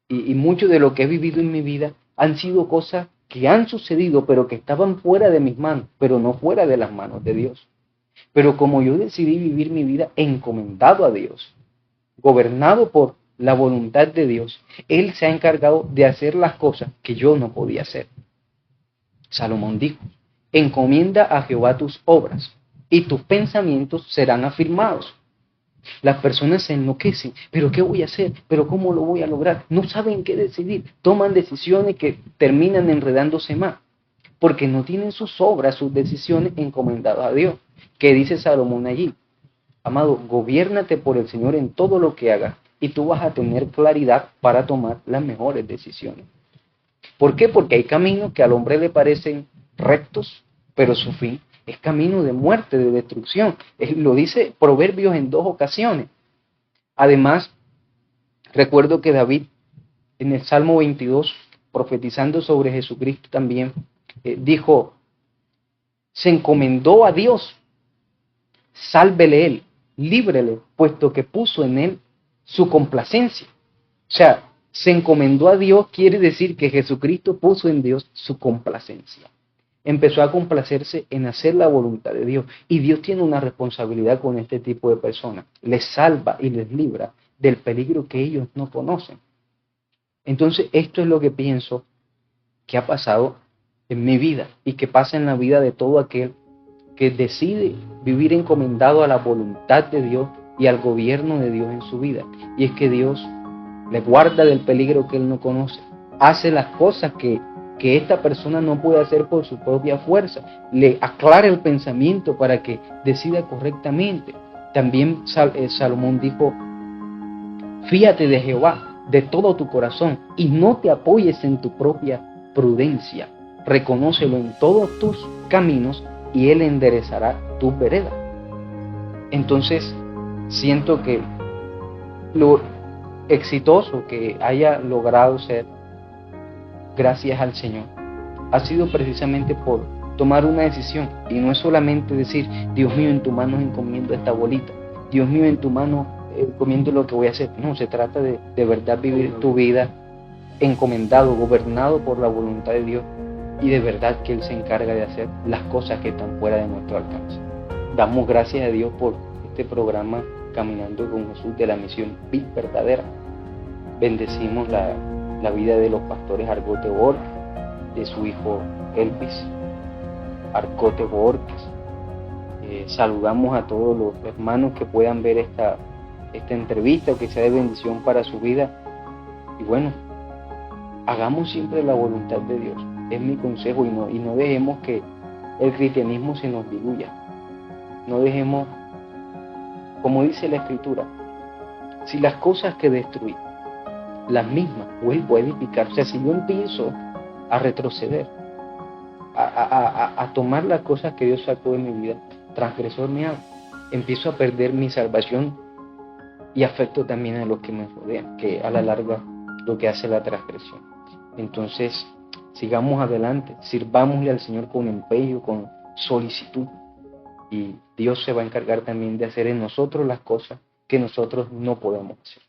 [SPEAKER 1] y mucho de lo que he vivido en mi vida han sido cosas que han sucedido, pero que estaban fuera de mis manos, pero no fuera de las manos de Dios. Pero como yo decidí vivir mi vida encomendado a Dios, gobernado por la voluntad de Dios, Él se ha encargado de hacer las cosas que yo no podía hacer. Salomón dijo, encomienda a Jehová tus obras y tus pensamientos serán afirmados. Las personas se enloquecen, pero ¿qué voy a hacer? ¿Pero cómo lo voy a lograr? No saben qué decidir, toman decisiones que terminan enredándose más, porque no tienen sus obras, sus decisiones encomendadas a Dios. ¿Qué dice Salomón allí? Amado, gobiérnate por el Señor en todo lo que hagas y tú vas a tener claridad para tomar las mejores decisiones. ¿Por qué? Porque hay caminos que al hombre le parecen rectos, pero su fin es camino de muerte, de destrucción. Lo dice Proverbios en 2 ocasiones. Además, recuerdo que David, en el Salmo 22, profetizando sobre Jesucristo también, dijo, se encomendó a Dios, sálvele él, líbrele, puesto que puso en él su complacencia. O sea, se encomendó a Dios quiere decir que Jesucristo puso en Dios su complacencia. Empezó a complacerse en hacer la voluntad de Dios. Y Dios tiene una responsabilidad con este tipo de personas. Les salva y les libra del peligro que ellos no conocen. Entonces, esto es lo que pienso que ha pasado en mi vida y que pasa en la vida de todo aquel que decide vivir encomendado a la voluntad de Dios y al gobierno de Dios en su vida. Y es que Dios le guarda del peligro que él no conoce, hace las cosas que esta persona no puede hacer por su propia fuerza, le aclara el pensamiento para que decida correctamente. También Salomón dijo, fíate de Jehová de todo tu corazón y no te apoyes en tu propia prudencia, reconócelo en todos tus caminos y él enderezará tus veredas. Entonces, siento que lo exitoso que haya logrado ser, gracias al Señor, ha sido precisamente por tomar una decisión. Y no es solamente decir, Dios mío, en tu mano encomiendo esta bolita, Dios mío, en tu mano encomiendo lo que voy a hacer. No, se trata de verdad vivir tu vida encomendado, gobernado por la voluntad de Dios y de verdad que Él se encarga de hacer las cosas que están fuera de nuestro alcance. Damos gracias a Dios por este programa Caminando con Jesús de la misión Vid Verdadera. Bendecimos la vida de los pastores Argote Borges, de su hijo Elvis Argote Borges. Saludamos a todos los hermanos que puedan ver esta entrevista, que sea de bendición para su vida. Y bueno, hagamos siempre la voluntad de Dios. Es mi consejo y no dejemos que el cristianismo se nos diluya. No dejemos, como dice la Escritura, si las cosas que destruí, las mismas, vuelvo a edificar. O sea, si yo empiezo a retroceder, a tomar las cosas que Dios sacó de mi vida, transgresor me hago. Empiezo a perder mi salvación y afecto también a los que me rodean, que a la larga lo que hace la transgresión. Entonces, sigamos adelante, sirvámosle al Señor con empeño, con solicitud, y Dios se va a encargar también de hacer en nosotros las cosas que nosotros no podemos hacer.